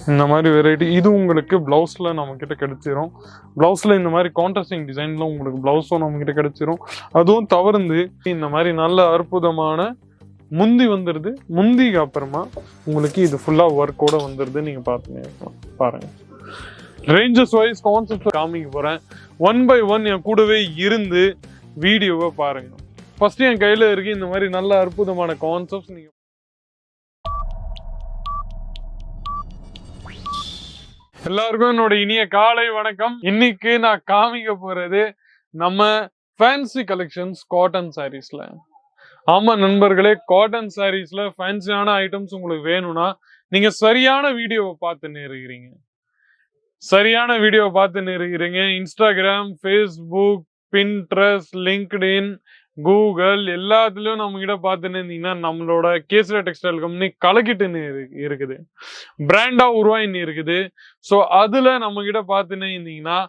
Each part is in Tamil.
இந்த மாதிரி வெரைட்டி இது உங்களுக்கு பிளவுஸ்ல நம்ம கிட்ட கிடைச்சிரும். பிளவுஸ்ல இந்த மாதிரி கான்ட்ராஸ்டிங் டிசைன்ல உங்களுக்கு பிளவுஸும் நம்ம கிட்ட கிடைச்சிரும். அதுவும் தவிர்த்து இந்த மாதிரி நல்ல அற்புதமான முந்தி வந்துடுது. முந்திக்கு அப்புறமா உங்களுக்கு இது ஃபுல்லா ஒர்க்கோட வந்துடுது. நீங்க பார்த்துங்க பாருங்க. ரேஞ்சஸ் வைஸ் கான்செப்ட் காமிக்க போறேன். 1 by 1 என் கூடவே இருந்து வீடியோவை பாருங்க. ஃபர்ஸ்ட் என் கையில இருக்கு இந்த மாதிரி நல்ல அற்புதமான கான்செப்ட்ஸ். நீங்க எல்லாருக்கும் என்னோட இனிய காலை வணக்கம். இன்னைக்கு நான் காமிக்க போறது நம்ம ஃபேன்சி கலெக்ஷன்ஸ் காட்டன் சாரீஸ்ல. ஆமா நண்பர்களே, காட்டன் சாரீஸ்ல ஃபேன்சியான ஐட்டம்ஸ் உங்களுக்கு வேணும்னா நீங்க சரியான வீடியோவை பார்த்துன்னு இருக்கிறீங்க. Instagram, Facebook, Pinterest, LinkedIn, Google எல்லாத்துலயும் நம்ம கிட்ட பார்த்துன்னு இருந்தீங்கன்னா நம்மளோட கேசரி டெக்ஸ்டைல் கம்பெனி கலக்கிட்டுன்னு இருக்குது, பிராண்டா உருவாயின்னு இருக்குது. ஸோ அதுல நம்ம கிட்ட பார்த்துன்னு இருந்தீங்கன்னா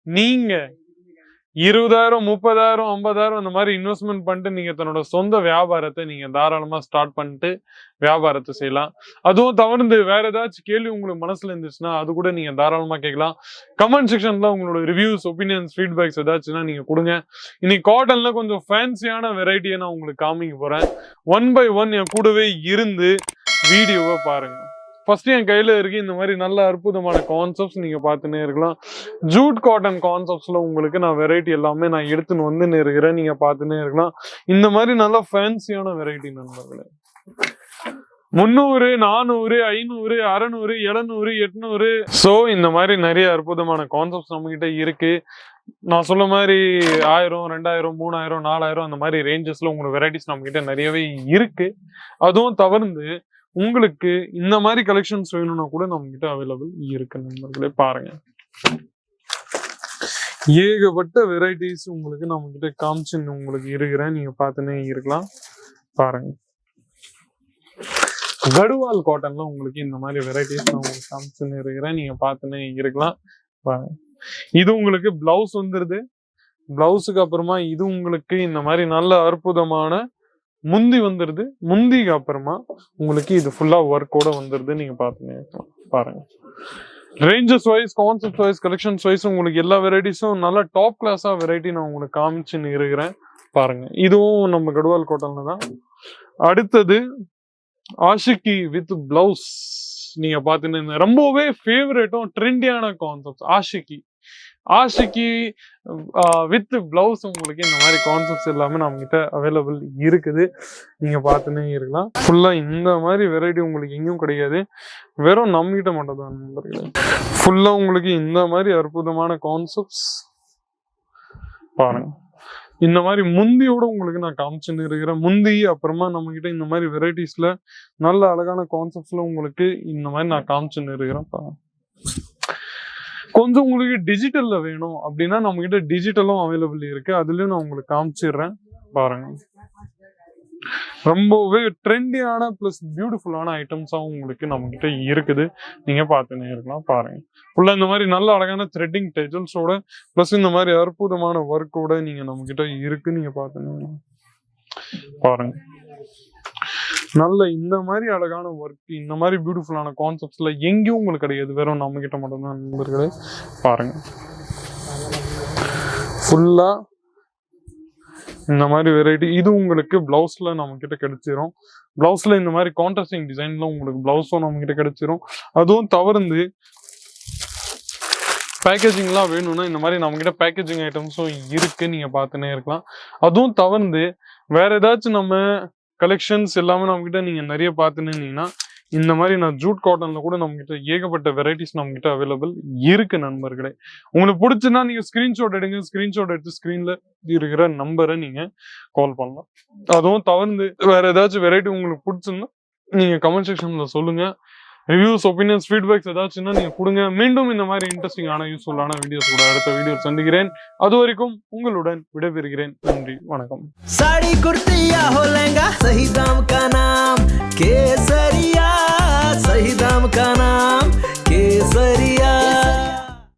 நீங்க 20,000, 30,000, 50,000 அந்த மாதிரி இன்வெஸ்ட்மெண்ட் பண்ணிட்டு நீங்க தன்னோட சொந்த வியாபாரத்தை நீங்க தாராளமா ஸ்டார்ட் பண்ணிட்டு வியாபாரத்தை செய்யலாம். அதுவும் தவிர்த்து வேற ஏதாச்சும் கேள்வி உங்களுக்கு மனசுல இருந்துச்சுன்னா அது கூட நீங்க தாராளமா கேட்கலாம். கமெண்ட் செக்ஷன்ல உங்களோட ரிவ்யூஸ், ஒப்பீனியன்ஸ், ஃபீட்பேக்ஸ் ஏதாச்சுன்னா நீங்க கொடுங்க. இன்னைக்கு காட்டன்ல கொஞ்சம் ஃபேன்சியான வெரைட்டியை நான் உங்களுக்கு காமிக்க போறேன். 1 by 1 என் கூடவே இருந்து வீடியோவை பாருங்க. ஃபர்ஸ்ட் என் கையில இருக்கு இந்த மாதிரி நல்ல அற்புதமான கான்செப்ட்ஸ் நீங்க பார்த்துன்னே இருக்கலாம். ஜூட் காட்டன் கான்செப்ட்ஸ்ல உங்களுக்கு நான் வெரைட்டி எல்லாமே நான் எடுத்துன்னு வந்து இருக்கிறேன். நீங்க பார்த்துன்னே இருக்கலாம். இந்த மாதிரி நல்ல ஃபேன்சியான வெரைட்டி நண்பர்களே. 300, 400, 500, 600, 700, 800 ஸோ இந்த மாதிரி நிறைய அற்புதமான கான்செப்ட்ஸ் நம்ம கிட்ட இருக்கு. நான் சொல்ல மாதிரி 1000, 2000, 3000, 4000 அந்த மாதிரி ரேஞ்சஸ்ல உங்களுக்கு வெரைட்டிஸ் நம்ம கிட்ட நிறையவே இருக்கு. அதுவும் தவிர்த்து உங்களுக்கு இந்த மாதிரி கலெக்ஷன்ஸ் வேணும்னா கூட நம்ம கிட்ட அவைலபிள் இருக்கு நண்பர்களே. பாருங்க, ஏகப்பட்ட வெரைட்டிஸ் உங்களுக்கு நம்ம கிட்ட காமிச்சுன்னு உங்களுக்கு இருக்கிறேன். நீங்க பார்த்துன்னே இருக்கலாம். பாருங்க, கடுவால் காட்டன்ல உங்களுக்கு இந்த மாதிரி வெரைட்டிஸ் நான் உங்களுக்கு காமிச்சுன்னு இருக்கிறேன். நீங்க பார்த்துன்னே இருக்கலாம். பாருங்க, இது உங்களுக்கு பிளவுஸ் வந்துருது. பிளவுஸுக்கு அப்புறமா இது உங்களுக்கு இந்த மாதிரி நல்ல அற்புதமான முந்தி வந்துருது. முந்திக்கு அப்புறமா உங்களுக்கு இது ஃபுல்லா ஒர்க்கோட வந்துருது. நீங்க பாத்துங்க பாருங்க. Ranges wise, concept wise, collections wise உங்களுக்கு எல்லா வெரைட்டிஸும் நல்ல டாப் கிளாஸா வெரைட்டி நான் உங்களுக்கு காமிச்சுன்னு இருக்கிறேன். பாருங்க, இதுவும் நம்ம கடுவால் காட்டன்ல தான். அடுத்தது ஆஷிகி வித் பிளவுஸ். நீங்க பாத்தீங்கன்னா ரொம்பவே ஃபேவரேட்டும் ட்ரெண்டியான கான்செப்ட் ஆஷிகி வித் பிளவுஸ். உங்களுக்கு இந்த மாதிரி கான்செப்ட்ஸ் எல்லாமே நம்ம கிட்ட அவைலபிள் இருக்குது. நீங்க பார்த்துன்னே இருக்கலாம். ஃபுல்லா இந்த மாதிரி வெரைட்டி உங்களுக்கு எங்கேயும் கிடையாது, வெறும் நம்ம கிட்ட மட்டும் தான் நண்பர்களே. ஃபுல்லா உங்களுக்கு இந்த மாதிரி அற்புதமான கான்செப்ட்ஸ் பாருங்க. இந்த மாதிரி முந்தியோட உங்களுக்கு நான் காமிச்சுன்னு இருக்கிறேன். முந்தி அப்புறமா நம்ம கிட்ட இந்த மாதிரி வெரைட்டிஸ்ல நல்ல அழகான கான்செப்ட்ஸ்ல உங்களுக்கு இந்த மாதிரி நான் காமிச்சுன்னு இருக்கிறேன். பாருங்க, கொஞ்சம் உங்களுக்கு டிஜிட்டல்ல வேணும் அப்படின்னா நம்ம கிட்ட டிஜிட்டலும் அவைலபிள் இருக்கு. அதுலயும் நான் உங்களுக்கு காமிச்சிடுறேன். பாருங்க, ரொம்பவே ட்ரெண்டியான பிளஸ் பியூட்டிஃபுல்லான ஐட்டம்ஸாவும் உங்களுக்கு நம்ம கிட்ட இருக்குது. நீங்க பார்த்துன்னே இருக்கலாம். பாருங்க, ஃபுல்லா இந்த மாதிரி நல்ல அழகான த்ரெட்டிங் டெஜல்ஸோட பிளஸ் இந்த மாதிரி அற்புதமான ஒர்க்கோட நீங்க நம்ம கிட்ட இருக்கு. நீங்க பார்த்துன்னு பாருங்க, நல்ல இந்த மாதிரி அழகான ஒர்க், இந்த மாதிரி பியூட்டிஃபுல்லான கான்செப்ட்ஸ்ல எங்கேயும் உங்களுக்கு கிடையாது, வெறும் நம்ம கிட்ட மட்டும்தான் நண்பர்களே. பாருங்க, ஃபுல்லா இந்த மாதிரி வெரைட்டி. இது உங்களுக்கு பிளவுஸ்ல நம்ம கிட்ட கிடைச்சிரும். பிளவுஸ்ல இந்த மாதிரி கான்ட்ராஸ்டிங் டிசைன்ல உங்களுக்கு பிளவுஸும் நம்ம கிட்ட கிடைச்சிரும். அதுவும் தவிர்த்து பேக்கேஜிங்லாம் வேணும்னா இந்த மாதிரி நம்ம கிட்ட பேக்கேஜிங் ஐட்டம்ஸும் இருக்கு. நீங்க பார்த்துன்னே இருக்கலாம். அதுவும் தவிர்த்து வேற ஏதாச்சும் நம்ம கலெக்ஷன்ஸ் எல்லாமே நம்ம கிட்ட நீங்க நிறைய பார்த்துன்னு இருந்தீங்கன்னா இந்த மாதிரி நான் ஜூட் காட்டன்ல கூட நம்ம கிட்ட ஏகப்பட்ட வெரைட்டிஸ் நம்ம கிட்ட அவைலபிள் இருக்கு நண்பர்களே. உங்களுக்கு பிடிச்சுன்னா நீங்க ஸ்கிரீன்ஷாட் எடுங்க. ஸ்கிரீன்ஷாட் எடுத்து ஸ்கிரீன்ல இருக்கிற நம்பரை நீங்க கால் பண்ணலாம். அதுவும் தவிர்த்து வேற ஏதாச்சும் வெரைட்டி உங்களுக்கு பிடிச்சுன்னா நீங்க கமெண்ட் செக்ஷன்ல சொல்லுங்க. ரிவ்யூஸ், ஒப்பீனியன்ஸ், ஃபீட்பேக்ஸ் ஏதாச்சுன்னா நீங்க கொடுங்க. மீண்டும் இந்த மாதிரி இன்ட்ரெஸ்டிங்கான யூஸ்ஃபுல்லான வீடியோஸ் கூட அடுத்த வீடியோ சந்திக்கிறேன். அது வரைக்கும் உங்களுடன் விடைபெறுகிறேன். நன்றி, வணக்கம். साड़ी कुर्तिया हो लहंगा सही दाम का नाम केसरिया, सही दाम का नाम केसरिया।